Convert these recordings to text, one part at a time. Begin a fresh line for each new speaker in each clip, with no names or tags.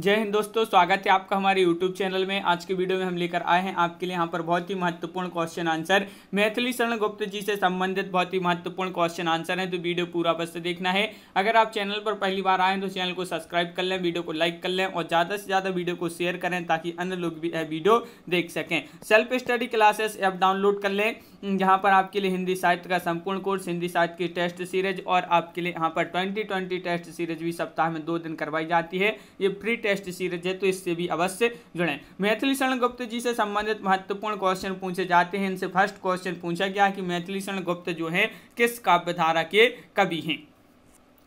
जय हिंद दोस्तों, स्वागत है आपका हमारे YouTube चैनल में। आज के वीडियो में हम लेकर आए हैं आपके लिए यहाँ पर बहुत ही महत्वपूर्ण क्वेश्चन आंसर। मैथिली शरण गुप्त जी से संबंधित बहुत ही महत्वपूर्ण क्वेश्चन आंसर है, तो वीडियो पूरा बस से देखना है। अगर आप चैनल पर पहली बार आए तो चैनल को सब्सक्राइब कर लें, वीडियो को लाइक कर लें और ज़्यादा से ज़्यादा वीडियो को शेयर करें ताकि अन्य लोग भी यह वीडियो देख सकें। Self study classes app download कर लें, जहाँ पर आपके लिए हिंदी साहित्य का संपूर्ण कोर्स, हिंदी साहित्य की टेस्ट सीरीज और आपके लिए यहाँ पर 2020 टेस्ट सीरीज भी सप्ताह में 2 दिन करवाई जाती है। ये फ्री टेस्ट सीरीज है, तो इससे भी अवश्य जुड़ें। मैथिली शरण गुप्त जी से संबंधित महत्वपूर्ण क्वेश्चन पूछे जाते हैं। इनसे फर्स्ट क्वेश्चन पूछा गया कि मैथिली शरण गुप्त जो है किस काव्यधारा के कवि हैं।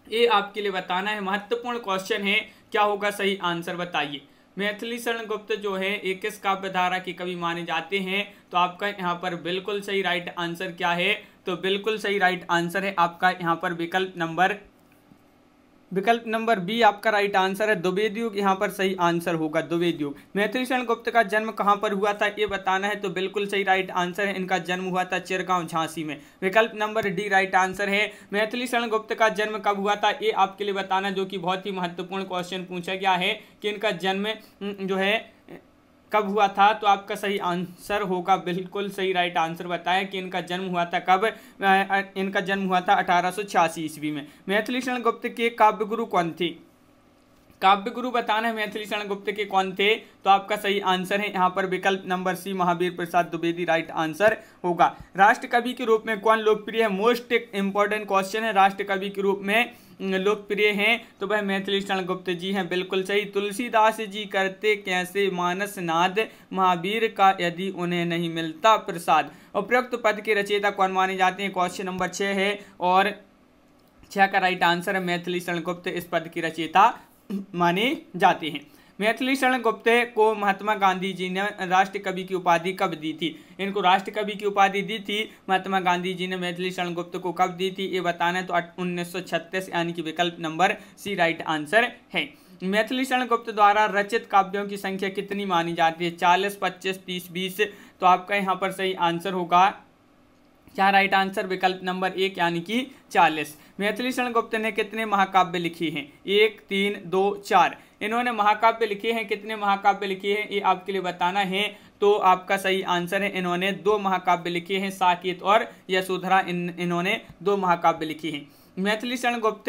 ये आपके लिए बताना है, महत्वपूर्ण क्वेश्चन है। क्या होगा सही आंसर बताइए। मैथिली शरण गुप्त जो है एक किस काव्यधारा के कवि माने जाते हैं, तो आपका यहाँ पर बिल्कुल सही राइट आंसर क्या है, तो बिल्कुल सही राइट आंसर है आपका यहाँ पर विकल्प नंबर बी आपका राइट आंसर है। द्विवेदी युग यहाँ पर सही आंसर होगा, द्विवेदी युग। मैथिली शरण गुप्त का जन्म कहाँ पर हुआ था ये बताना है, तो बिल्कुल सही राइट आंसर है। इनका जन्म हुआ था चिरगांव झांसी में। विकल्प नंबर डी राइट आंसर है। मैथिली शरण गुप्त का जन्म कब हुआ था ये आपके लिए बताना है, जो कि बहुत ही महत्वपूर्ण क्वेश्चन पूछा गया है कि इनका जन्म जो है कब हुआ था, तो आपका सही आंसर होगा, बिल्कुल सही राइट आंसर बताया कि इनका जन्म हुआ था कब। इनका जन्म हुआ था 1886 ईस्वी में। मैथिली शरण गुप्त के काव्य गुरु कौन थे, काव्य गुरु बताना है मैथिली शरण गुप्त के कौन थे, तो आपका सही आंसर है यहाँ पर विकल्प number C Mahavir Prasad Dwivedi right answer होगा। राष्ट्र कवि के रूप में कौन लोकप्रिय है, मोस्ट इंपॉर्टेंट क्वेश्चन है। राष्ट्र कवि के रूप में लोकप्रिय हैं तो वह मैथिली शरण गुप्त जी हैं, बिल्कुल सही। तुलसीदास जी करते कैसे मानस नाद, महावीर का यदि उन्हें नहीं मिलता प्रसाद। उपरोक्त पद के रचयिता कौन माने जाते हैं, क्वेश्चन नंबर 6 है और 6 का राइट आंसर है मैथिली शरण गुप्त इस पद की रचयिता माने जाते हैं। मैथिली शरण गुप्त को महात्मा गांधी जी ने राष्ट्र कवि की उपाधि कब दी थी, इनको राष्ट्र कवि की उपाधि दी थी महात्मा गांधी जी ने मैथिली शरण गुप्त को कब दी थी ये बताना है, तो 1936 यानी कि विकल्प नंबर सी राइट आंसर है। मैथिली शरण गुप्त द्वारा रचित काव्यों की संख्या कितनी मानी जाती है, 40, 25, 30, 20, तो आपका यहाँ पर सही आंसर होगा क्या राइट आंसर, विकल्प नंबर 1 यानी कि 40। मैथिली शरण गुप्त ने कितने महाकाव्य लिखे हैं, 1, 3, 2, 4। इन्होंने महाकाव्य लिखे हैं, कितने महाकाव्य लिखे हैं ये आपके लिए बताना है, तो आपका सही आंसर है इन्होंने 2 महाकाव्य लिखे हैं, साकेत और यशोधरा। इन्होंने 2 महाकाव्य लिखे हैं। मैथिली शरण गुप्त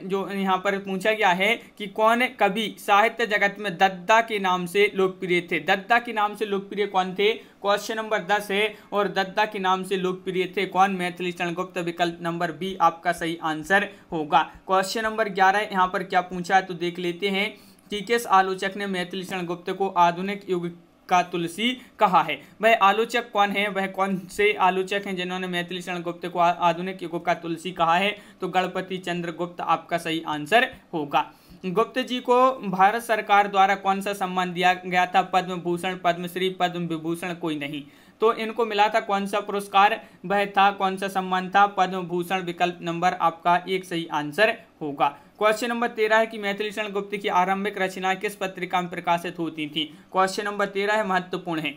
जो यहाँ पर पूछा गया है कि कौन कवि साहित्य जगत में दद्दा के नाम से लोकप्रिय थे, दद्दा के नाम से लोकप्रिय कौन थे, क्वेश्चन नंबर 10 है और दद्दा के नाम से लोकप्रिय थे कौन, मैथिली शरण गुप्त। विकल्प नंबर बी आपका सही आंसर होगा। क्वेश्चन नंबर 11 यहाँ पर क्या पूछा है तो देख लेते हैं कि किस आलोचक ने मैथिली शरण गुप्त को आधुनिक युग का तुलसी कहा है। वह आलोचक कौन है, वह कौन से आलोचक हैं जिन्होंने मैथिली शरण गुप्त को आधुनिक युग का तुलसी कहा है, तो गणपति चंद्र गुप्त आपका सही आंसर होगा। गुप्त जी को भारत सरकार द्वारा कौन सा सम्मान दिया गया था, पद्म भूषण, पद्मश्री, पद्म विभूषण, कोई नहीं, तो इनको मिला था कौन सा पुरस्कार, वह था कौन सा सम्मान था, पद्म भूषण। विकल्प नंबर आपका 1 सही आंसर होगा। क्वेश्चन नंबर 13 है कि मैथिली शरण गुप्त की आरंभिक रचनाएं किस पत्रिका में प्रकाशित होती थी। क्वेश्चन नंबर 13 है, महत्वपूर्ण है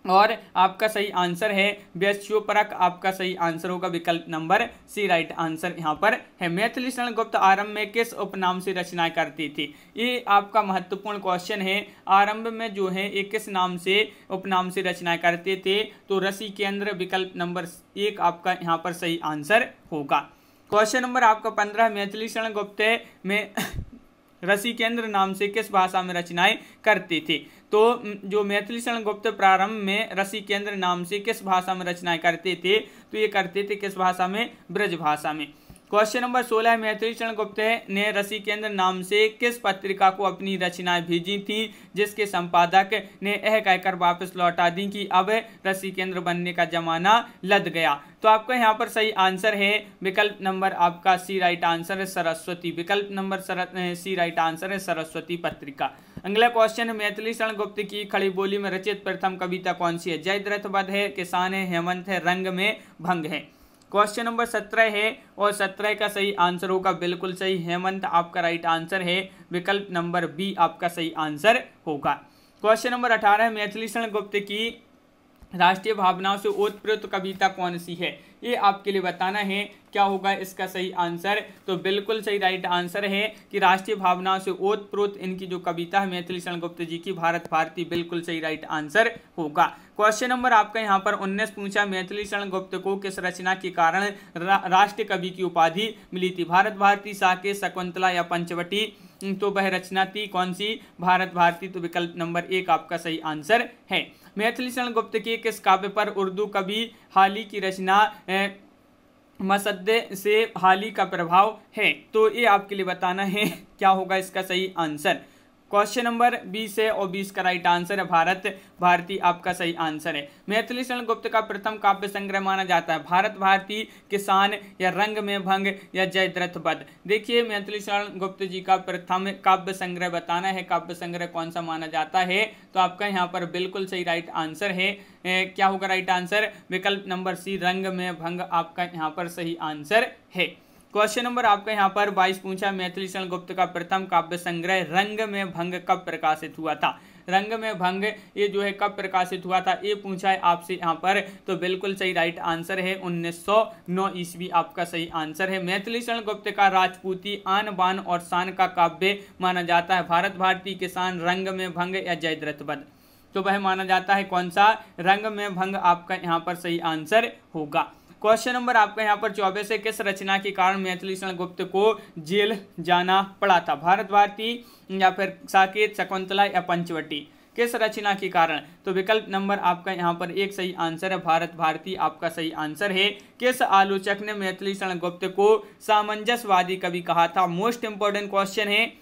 और आपका सही आंसर है व्यस्योपरक, आपका सही आंसर होगा विकल्प नंबर सी राइट आंसर यहाँ पर है। मैथिली शरण गुप्त आरंभ में किस उपनाम से रचनाएं करती थी, ये आपका महत्वपूर्ण क्वेश्चन है। आरंभ में जो है एक किस नाम से उपनाम से रचनाएं करते थे, तो रसिकेंद्र। विकल्प नंबर 1 आपका यहाँ पर सही आंसर होगा। क्वेश्चन नंबर आपका 15, मैथिली शरण गुप्त में रसिकेंद्र नाम से किस भाषा में रचनाएं करते थे, तो जो मैथिली शरण गुप्त प्रारंभ में रसिकेंद्र नाम से किस भाषा में रचनाएं करते थे, तो ये करते थे किस भाषा में, ब्रज भाषा में। क्वेश्चन नंबर 16, मैथिली शरण गुप्त ने रसिकेंद्र नाम से किस पत्रिका को अपनी रचनाएं भेजी थी, जिसके संपादक ने यह कहकर वापस लौटा दी कि अब रसिकेंद्र बनने का जमाना लद गया, तो आपका यहाँ पर सही आंसर है विकल्प नंबर आपका सी राइट आंसर है सरस्वती। विकल्प नंबर सी राइट आंसर है सरस्वती पत्रिका। अगला क्वेश्चन है, मैथिली शरण गुप्त की खड़ी बोली में रचित प्रथम कविता कौन सी है, जयद्रथ वध है, किसान है, हेमंत है, रंग में भंग है। क्वेश्चन नंबर 17 है और 17 का सही आंसर होगा बिल्कुल सही, हेमंत आपका राइट आंसर है। विकल्प नंबर बी आपका सही आंसर होगा। क्वेश्चन नंबर 18, मैथिली शरण गुप्त की राष्ट्रीय भावनाओं से ओतप्रोत कविता कौन सी है, ये आपके लिए बताना है क्या होगा इसका सही आंसर? तो बिल्कुल सही राइट आंसर है कि राष्ट्रीय भावनाओं से ओतप्रोत इनकी जो कविता है मैथिली शरण गुप्त जी की भारत भारती, बिल्कुल सही राइट आंसर होगा। क्वेश्चन नंबर आपका यहाँ पर 19 पूछा, मैथिली शरण गुप्त को किस रचना के कारण राष्ट्रीय कवि की उपाधि मिली थी? भारत भारती, साकेत, शकुंतला या पंचवटी? तो वह रचना थी कौन सी? भारत भारती। तो विकल्प नंबर 1 आपका सही आंसर है। मैथिली शरण गुप्त के किस काव्य पर उर्दू कवि हाली की रचना मसद्दे से हाली का प्रभाव है? तो ये आपके लिए बताना है क्या होगा इसका सही आंसर। क्वेश्चन नंबर 20 है और 20 का राइट आंसर है भारत भारती, आपका सही आंसर है। मैथिली शरण गुप्त का प्रथम काव्य संग्रह माना जाता है भारत भारती, किसान या रंग में भंग या जयद्रथ वध? देखिए मैथिली शरण गुप्त जी का प्रथम काव्य संग्रह बताना है, काव्य संग्रह कौन सा माना जाता है? तो आपका यहाँ पर बिल्कुल सही राइट आंसर है। क्या होगा राइट आंसर? विकल्प नंबर सी, रंग में भंग, आपका यहाँ पर सही आंसर है। क्वेश्चन नंबर आपका यहाँ पर 22 पूछा, मैथिली शरण गुप्त का प्रथम काव्य संग्रह रंग में भंग कब प्रकाशित हुआ था? रंग में भंग ये जो है कब प्रकाशित हुआ था, ये पूछा है आपसे यहाँ पर। तो बिल्कुल सही राइट आंसर है 1909 ईस्वी, आपका सही आंसर है। मैथिली शरण गुप्त का राजपूती, आन बान और शान का काव्य माना जाता है भारत भारती, किसान, रंग में भंग या जयद्रथ वध? तो वह माना जाता है कौन सा? रंग में भंग, आपका यहाँ पर सही आंसर होगा। क्वेश्चन नंबर आपका यहाँ पर 24 है, किस रचना के कारण मैथिली शरण गुप्त को जेल जाना पड़ा था? भारत भारती या फिर साकेत, शकुंतला या पंचवटी? किस रचना के कारण? तो विकल्प नंबर आपका यहाँ पर 1 सही आंसर है, भारत भारती, आपका सही आंसर है। किस आलोचक ने मैथिली शरण गुप्त को सामंजस्यवादी कवि कहा था? मोस्ट इंपोर्टेंट क्वेश्चन है।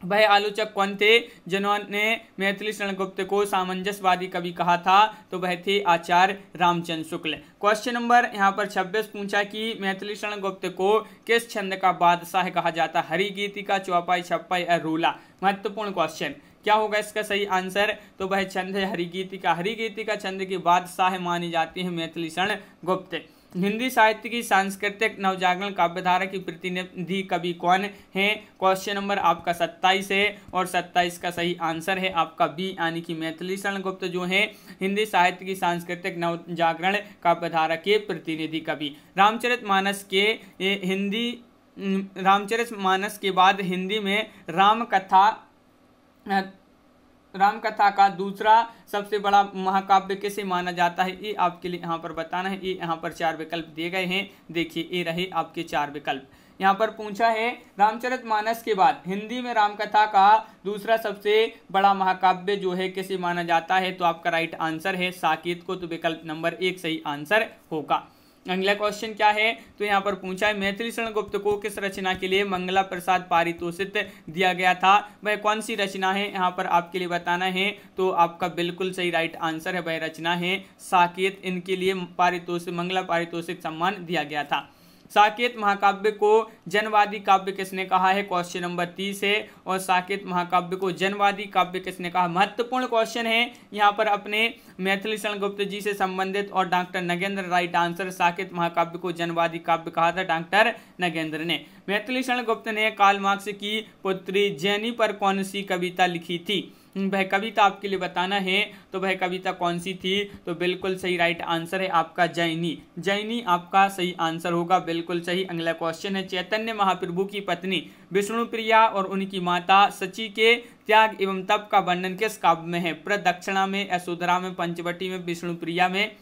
वह आलोचक कौन थे जिन्होंने मैथिली शरण गुप्त को सामंजस्यवादी कवि कहा था? तो वह थे आचार्य रामचंद्र शुक्ल। क्वेश्चन नंबर यहाँ पर 26 पूछा कि मैथिली शरण गुप्त को किस छंद का बादशाह कहा जाता? हरि गीतिका, चौपाई, छप्पाई या रूला? महत्वपूर्ण क्वेश्चन, क्या होगा इसका सही आंसर? तो वह छंद है हरिगीतिका। हरिगीतिका छंद की बादशाह मानी जाती है मैथिली शरण गुप्त। हिंदी साहित्य की सांस्कृतिक नवजागरण काव्यधारा की प्रतिनिधि कवि कौन है? क्वेश्चन नंबर आपका 27 है और 27 का सही आंसर है आपका बी, यानी कि मैथिली शरण गुप्त जो है हिंदी साहित्य की सांस्कृतिक नवजागरण काव्यधारा के प्रतिनिधि कवि। रामचरितमानस के बाद हिंदी में रामकथा का दूसरा सबसे बड़ा महाकाव्य किसे माना जाता है? ये आपके लिए यहाँ पर बताना है। ये यहाँ पर 4 विकल्प दिए गए हैं, देखिए ये रहे आपके 4 विकल्प। यहाँ पर पूछा है रामचरितमानस के बाद हिंदी में रामकथा का दूसरा सबसे बड़ा महाकाव्य जो है किसे माना जाता है? तो आपका राइट आंसर है साकेत को, तो विकल्प नंबर 1 सही आंसर होगा। अगला क्वेश्चन क्या है? तो यहाँ पर पूछा है मैथिली शरण गुप्त को किस रचना के लिए मंगला प्रसाद पारितोषिक दिया गया था? वह कौन सी रचना है? यहाँ पर आपके लिए बताना है। तो आपका बिल्कुल सही राइट आंसर है, वह रचना है साकेत। इनके लिए मंगला पारितोषिक सम्मान दिया गया था। साकेत महाकाव्य को जनवादी काव्य किसने कहा है? क्वेश्चन नंबर 30 है और साकेत महाकाव्य को जनवादी काव्य किसने कहा? महत्वपूर्ण क्वेश्चन है यहाँ पर अपने मैथिली शरण गुप्त जी से संबंधित। और doctor Nagendra right answer, Saket महाकाव्य को जनवादी काव्य कहा था डॉक्टर नगेंद्र ने। मैथिली शरण गुप्त ने कार्ल मार्क्स की पुत्री जेनी पर कौन सी कविता लिखी थी? वह कविता आपके लिए बताना है। तो वह कविता कौन सी थी? तो बिल्कुल सही राइट आंसर है आपका जैनी। जैनी आपका सही आंसर होगा, बिल्कुल सही। अगला क्वेश्चन है चैतन्य महाप्रभु की पत्नी विष्णुप्रिया और उनकी माता सची के त्याग एवं तप का वर्णन किस काव्य में है? प्रदक्षिणा में, यशोधरा में, पंचवटी में, विष्णुप्रिया में?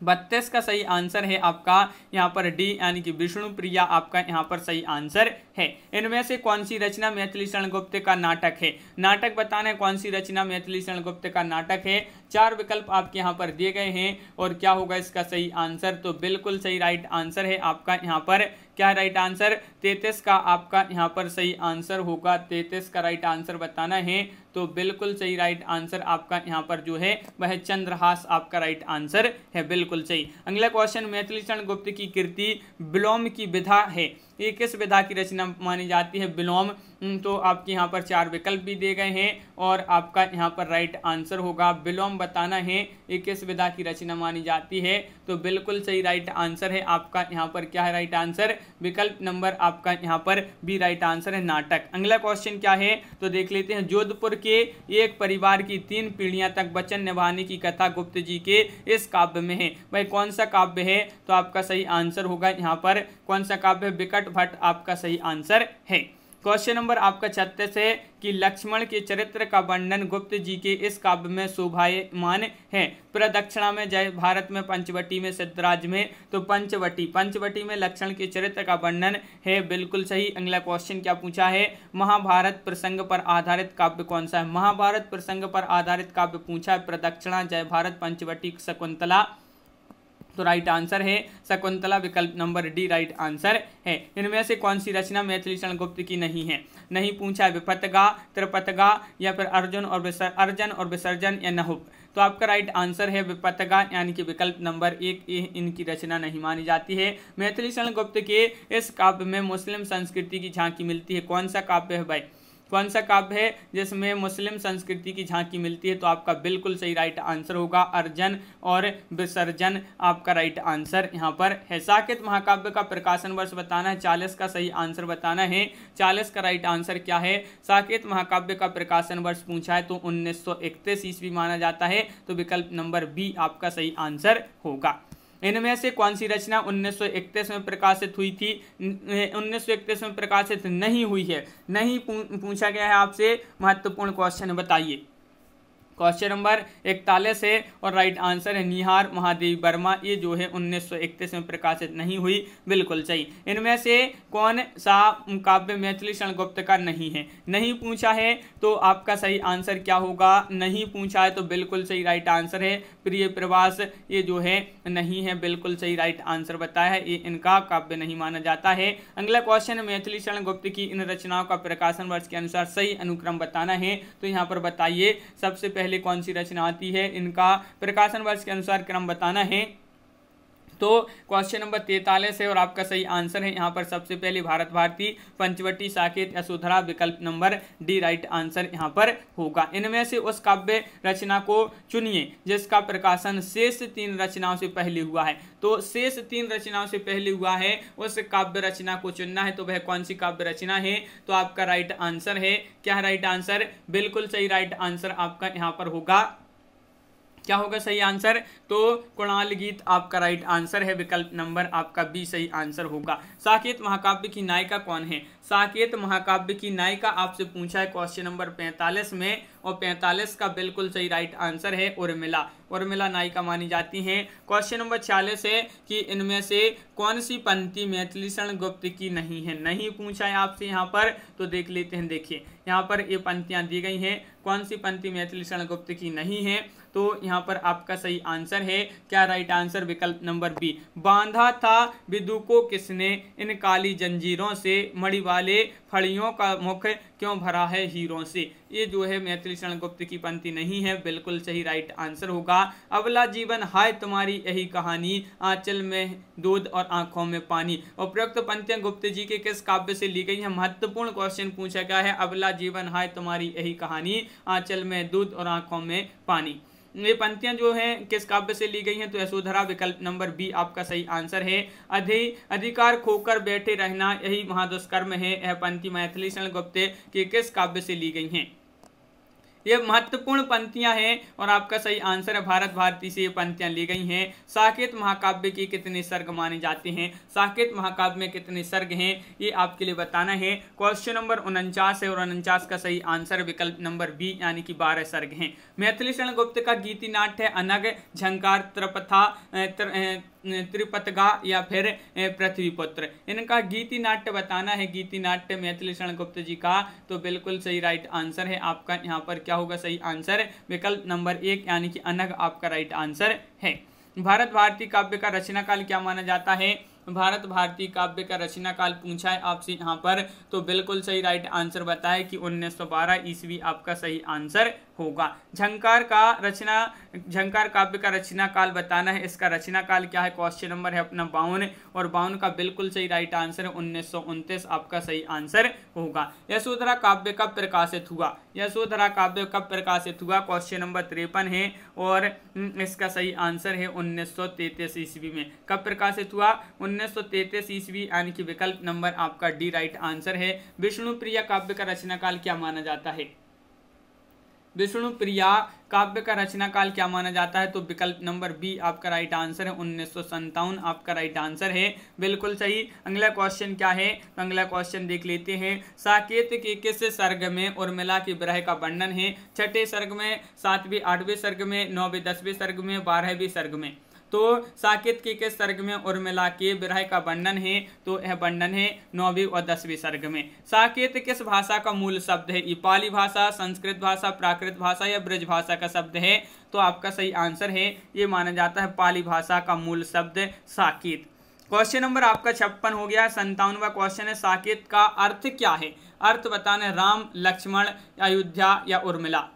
32 का सही आंसर है आपका यहाँ पर डी, यानी कि विष्णुप्रिया आपका यहाँ पर सही आंसर है। इनमें से कौन सी रचना मैथिली शरण गुप्त का नाटक है? नाटक बताना है कौन सी रचना मैथिली शरण गुप्त का नाटक है। 4 विकल्प आपके यहाँ पर दिए गए हैं और क्या होगा इसका सही आंसर? तो बिल्कुल सही राइट आंसर है आपका यहाँ पर क्या राइट आंसर? 33 का आपका यहाँ पर सही आंसर होगा। 33 का राइट आंसर बताना है। तो बिल्कुल सही राइट आंसर आपका यहाँ पर जो है वह चंद्रहास आपका राइट आंसर है, बिल्कुल सही। अगला क्वेश्चन मैथिली शरण गुप्त की कृति विलोम की विधा है, ये किस विधा की रचना मानी जाती है? विलोम तो आपके यहाँ पर 4 विकल्प भी दे गए हैं और आपका यहाँ पर राइट आंसर होगा विलोम बताना है ये किस विधा की रचना मानी जाती है। तो बिल्कुल सही राइट आंसर है आपका यहाँ पर क्या है राइट आंसर, विकल्प नंबर आपका यहाँ पर बी राइट आंसर है, नाटक। अगला क्वेश्चन क्या है तो देख लेते हैं। जोधपुर के एक परिवार की 3 पीढ़ियां तक वचन निभाने की कथा गुप्त जी के इस काव्य में है। भाई कौन सा काव्य है तो आपका सही आंसर होगा यहाँ पर कौन सा काव्य, विकट भट्ट आपका सही आंसर है। क्वेश्चन नंबर आपका 36 है कि लक्ष्मण के चरित्र का वर्णन गुप्त जी के इस काव्य में शोभायमान है। प्रदक्षिणा में, जय भारत में, पंचवटी में, सिद्धराज में। तो पंचवटी में लक्ष्मण के चरित्र का वर्णन है, बिल्कुल सही। अगला क्वेश्चन क्या पूछा है, महाभारत प्रसंग पर आधारित काव्य कौन सा है। महाभारत प्रसंग पर आधारित काव्य पूछा है, प्रदक्षिणा, जय भारत, पंचवटी, शकुंतला। तो राइट आंसर है शकुंतला, विकल्प नंबर डी राइट आंसर है। इनमें से कौन सी रचना मैथिली शरण गुप्त की नहीं है। नहीं पूछा है विपतगा, त्रिपतगा या फिर अर्जन और विसर्जन या नहुप। तो आपका राइट आंसर है विपतगा यानी कि विकल्प नंबर 1 इनकी रचना नहीं मानी जाती है। मैथिली शरण गुप्त के इस काव्य में मुस्लिम संस्कृति की झांकी मिलती है। कौन सा काव्य है भाई, कौन सा काव्य है जिसमें मुस्लिम संस्कृति की झांकी मिलती है। तो आपका बिल्कुल सही राइट आंसर होगा अर्जन और विसर्जन आपका राइट आंसर यहाँ पर है। साकेत महाकाव्य का प्रकाशन वर्ष बताना है, 40 का सही आंसर बताना है। 40 का राइट आंसर क्या है, साकेत महाकाव्य का प्रकाशन वर्ष पूछा है तो 1931 ईस्वी माना जाता है। तो विकल्प नंबर बी आपका सही आंसर होगा। इनमें से कौन सी रचना 1931 में प्रकाशित हुई थी। 1931 में प्रकाशित नहीं हुई है, नहीं पूछा गया है आपसे, महत्वपूर्ण क्वेश्चन बताइए। क्वेश्चन नंबर 41 है और राइट आंसर है निहार महादेवी वर्मा। ये जो है 1931 में प्रकाशित नहीं हुई, बिल्कुल सही। इनमें से कौन सा काव्य मैथिली शरण गुप्त का नहीं है। नहीं पूछा है तो आपका सही आंसर क्या होगा, नहीं पूछा है तो बिल्कुल सही राइट आंसर है प्रिय प्रवास। ये जो है नहीं है, बिल्कुल सही राइट आंसर बताया है, ये इनका काव्य नहीं माना जाता है। अगला क्वेश्चन, मैथिली शरण गुप्त की इन रचनाओं का प्रकाशन वर्ष के अनुसार सही अनुक्रम बताना है। तो यहाँ पर बताइए सबसे पहले कौन सी रचना आती है, इनका प्रकाशन वर्ष के अनुसार क्रम बताना है। तो क्वेश्चन नंबर 43 है और आपका सही आंसर है यहाँ पर सबसे पहले भारत भारती, पंचवटी, साकेत, यशोधरा, विकल्प नंबर डी राइट आंसर यहाँ पर होगा। इनमें से उस काव्य रचना को चुनिए जिसका प्रकाशन शेष 3 रचनाओं से पहले हुआ है। तो शेष 3 रचनाओं से पहले हुआ है उस काव्य रचना को चुनना है। तो वह कौन सी काव्य रचना है, तो आपका राइट आंसर है क्या है राइट आंसर, बिल्कुल सही राइट आंसर आपका यहाँ पर होगा। क्या होगा सही आंसर, तो कुणाल गीत आपका राइट आंसर है, विकल्प नंबर आपका बी सही आंसर होगा। साकेत महाकाव्य की नायिका कौन है। साकेत महाकाव्य की नायिका आपसे पूछा है क्वेश्चन नंबर 45 में और 45 का बिल्कुल सही राइट आंसर है उर्मिला। उर्मिला नायिका मानी जाती हैं। क्वेश्चन नंबर 46 है कि इनमें से कौन सी पंक्ति मैथिली शरण गुप्त की नहीं है। नहीं पूछा है आपसे यहाँ पर, तो देख लेते हैं। देखिए यहाँ पर ये पंक्तियां दी गई हैं, कौन सी पंक्ति मैथिली शरण गुप्त की नहीं है। तो यहाँ पर आपका सही आंसर है क्या राइट आंसर, विकल्प नंबर बी। बांधा था विदु को किसने इन काली जंजीरों से, मणि वाले फड़ियों का मुख क्यों भरा है हीरों से। ये जो है मैथिली शरण गुप्त की पंक्ति नहीं है, बिल्कुल सही राइट आंसर होगा। अबला जीवन हाय तुम्हारी यही कहानी, आंचल में दूध और आंखों में पानी। उपरोक्त पंक्तियां गुप्त जी के किस काव्य से ली गई है। महत्वपूर्ण क्वेश्चन पूछा गया है। अबला जीवन हाय तुम्हारी यही कहानी, आंचल में दूध और आंखों में पानी। ये पंक्तियां जो हैं किस काव्य से ली गई हैं, तो यशोधरा, विकल्प नंबर बी आपका सही आंसर है। अधिकार खोकर बैठे रहना यही महादुष्कर्म है, यह पंक्ति मैथिली शरण गुप्त के किस काव्य से ली गई हैं। ये महत्वपूर्ण पंक्तियां हैं और आपका सही आंसर है भारत भारती से ये पंक्तियां ली गई हैं। साकेत महाकाव्य की कितने सर्ग माने जाते हैं। साकेत महाकाव्य में कितने सर्ग हैं ये आपके लिए बताना है। क्वेश्चन नंबर 49 है और 49 का सही आंसर विकल्प नंबर बी यानी कि 12 सर्ग हैं। मैथिली शरण गुप्त का गीति नाट्य है अनग, झंकार, त्रपथा, त्रिपतगा या फिर पृथ्वीपुत्र। इनका गीति नाट्य बताना है, गीति नाट्य मैथिली शरण गुप्त जी का। तो बिल्कुल सही राइट आंसर है आपका यहाँ पर क्या होगा सही आंसर, विकल्प नंबर 1 यानी कि अनग आपका राइट आंसर है। भारत भारती काव्य का रचना काल क्या माना जाता है। भारत भारती काव्य का रचना काल पूछा है आपसे यहाँ पर, तो बिल्कुल सही राइट आंसर बताए कि 1912 ईस्वी आपका सही आंसर होगा। झंकार काव्य का रचना काल बताना है, इसका रचना काल क्या है, क्वेश्चन नंबर है अपना 52 और 52 का बिल्कुल सही राइट आंसर है 1929 आपका सही आंसर होगा। यशोधरा काव्य कब प्रकाशित हुआ, यशोधरा काव्य कब प्रकाशित हुआ, क्वेश्चन नंबर 53 है और इसका सही आंसर है 1933 ईस्वी में। कब प्रकाशित हुआ, 1933 ईस्वी, यानी कि विकल्प नंबर आपका डी राइट आंसर है। विष्णुप्रिया काव्य का रचना काल क्या माना जाता है, विष्णुप्रिया काव्य का रचना काल क्या माना जाता है, तो विकल्प नंबर बी आपका राइट आंसर है 1957 आपका राइट आंसर है, बिल्कुल सही। अगला क्वेश्चन क्या है, तो अगला क्वेश्चन देख लेते हैं। साकेत के किस सर्ग में उर्मिला के विरह का वर्णन है, छठे सर्ग में, सातवें आठवें सर्ग में, 9वें 10वें सर्ग में, 12वें सर्ग में। तो साकेत के किस सर्ग में उर्मिला के विरह का वर्णन है, तो यह वर्णन है 9वें और 10वें सर्ग में। साकेत किस भाषा का मूल शब्द है, ये पाली भाषा, संस्कृत भाषा, प्राकृत भाषा या ब्रज भाषा का शब्द है, तो आपका सही आंसर है ये माना जाता है पाली भाषा का मूल शब्द साकेत। क्वेश्चन नंबर आपका 56 हो गया। 57वां क्वेश्चन है, साकेत का अर्थ क्या है, अर्थ बताना है, राम, लक्ष्मण, अयोध्या या उर्मिला।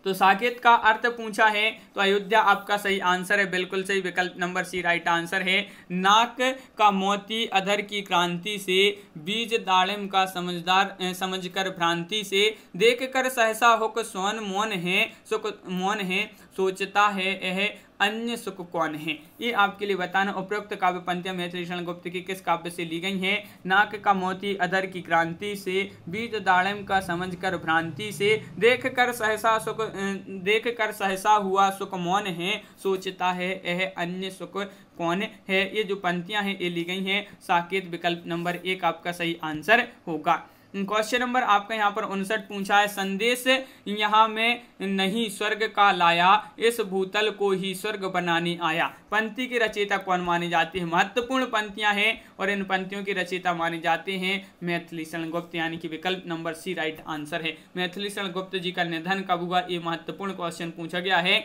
तो साकेत का अर्थ पूछा है, तो अयोध्या आपका सही आंसर है, बिल्कुल सही, विकल्प नंबर सी राइट आंसर है। नाक का मोती अधर की क्रांति से, बीज दाड़िम का समझकर भ्रांति से, देख कर सहसा हुक सोन मौन है, सुख मौन है, सोचता है यह अन्य सुख कौन है। ये आपके लिए बताना, उपरोक्त काव्य पंक्तियां मैथिली शरण गुप्त की किस काव्य से ली गई हैं। नाक का मोती अधर की क्रांति से, बीज दाड़िम का समझकर भ्रांति से, देख कर सहसा हुआ सुख मौन है, सोचता है यह अन्य सुख कौन है। ये जो पंक्तियां हैं ये ली गई हैं साकेत, विकल्प नंबर 1 आपका सही आंसर होगा। क्वेश्चन नंबर आपका यहाँ पर 59 पूछा है, संदेश यहाँ में नहीं स्वर्ग का लाया, इस भूतल को ही स्वर्ग बनाने आया। पंक्ति की रचयिता कौन मानी जाती है, महत्वपूर्ण पंक्तियां हैं और इन पंक्तियों की रचयिता माने जाते हैं मैथिली शरण गुप्त, यानी कि विकल्प नंबर सी राइट आंसर है। मैथिली शरण गुप्त जी का निधन कब हुआ, ये महत्वपूर्ण क्वेश्चन पूछा गया है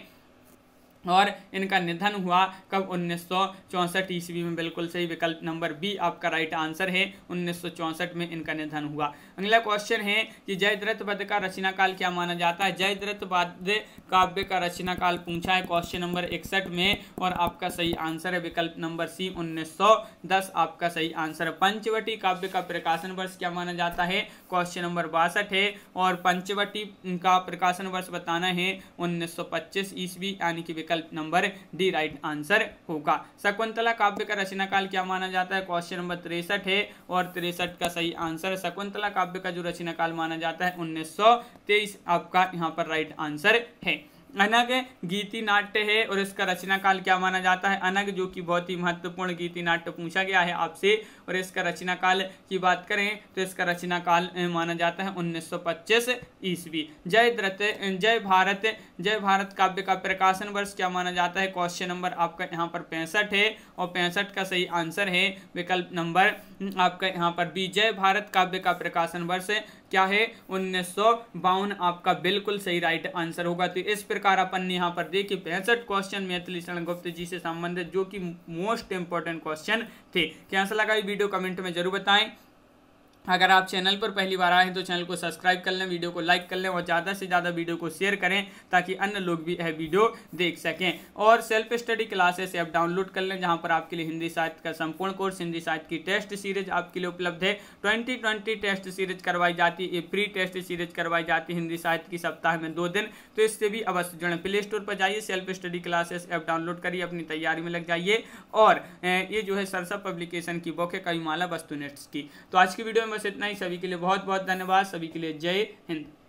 और इनका निधन हुआ कब, 1964 ईस्वी में, बिल्कुल सही, विकल्प नंबर बी आपका राइट आंसर है, 1964 में इनका निधन हुआ। अगला क्वेश्चन है कि जयद्रथ वध का रचना काल क्या माना जाता है, जयद्रथ वध काव्य का रचना काल पूछा है क्वेश्चन नंबर 61 में और आपका सही आंसर है विकल्प नंबर सी 1910 आपका सही आंसर है। पंचवटी काव्य का प्रकाशन वर्ष क्या माना जाता है, क्वेश्चन नंबर 62 है और पंचवटी का प्रकाशन वर्ष बताना है 1925 ईस्वी, यानी कि विकल्प नंबर डी राइट आंसर होगा। शकुंतला काव्य का रचना काल क्या माना जाता है, क्वेश्चन नंबर 63 है और 63 का सही आंसर। शकुंतला काव्य का जो रचना काल माना जाता है 1923 आपका यहाँ पर राइट आंसर है। अनग गीति नाट्य है और इसका रचना काल क्या माना जाता है, अनग जो कि बहुत ही महत्वपूर्ण गीति नाट्य पूछा गया है आपसे और इसका रचना काल की बात करें तो इसका रचना काल माना जाता है 1925 ईस्वी। जय भारत काव्य का प्रकाशन वर्ष क्या माना जाता है, क्वेश्चन नंबर आपका यहाँ पर 65 है और 65 का सही आंसर है विकल्प नंबर आपका यहाँ पर बी। जय भारत काव्य का प्रकाशन वर्ष क्या है, 1952 आपका बिल्कुल सही राइट आंसर होगा। तो इस प्रकार अपन ने यहाँ पर देखिए 65 क्वेश्चन मैथिली शरण गुप्त जी से संबंधित जो कि मोस्ट इंपोर्टेंट क्वेश्चन थे। कैसा लगा ये वीडियो कमेंट में जरूर बताएं। अगर आप चैनल पर पहली बार आए हैं तो चैनल को सब्सक्राइब कर लें, वीडियो को लाइक कर लें और ज़्यादा से ज़्यादा वीडियो को शेयर करें ताकि अन्य लोग भी यह वीडियो देख सकें। और self study classes app download कर लें जहां पर आपके लिए हिंदी साहित्य का संपूर्ण कोर्स, हिंदी साहित्य की टेस्ट सीरीज आपके लिए उपलब्ध है। 2020 टेस्ट सीरीज करवाई जाती है, प्री टेस्ट सीरीज करवाई जाती है हिंदी साहित्य की सप्ताह में 2 दिन, तो इससे भी अवश्य जुड़ें। प्ले स्टोर पर जाइए, self study classes app download करिए, अपनी तैयारी में लग जाइए। और ये जो है सरसप पब्लिकेशन की बुक है कविमाला वस्तुनिष्ठ की। तो आज की वीडियो में बस इतना ही। सभी के लिए बहुत बहुत धन्यवाद। सभी के लिए जय हिंद।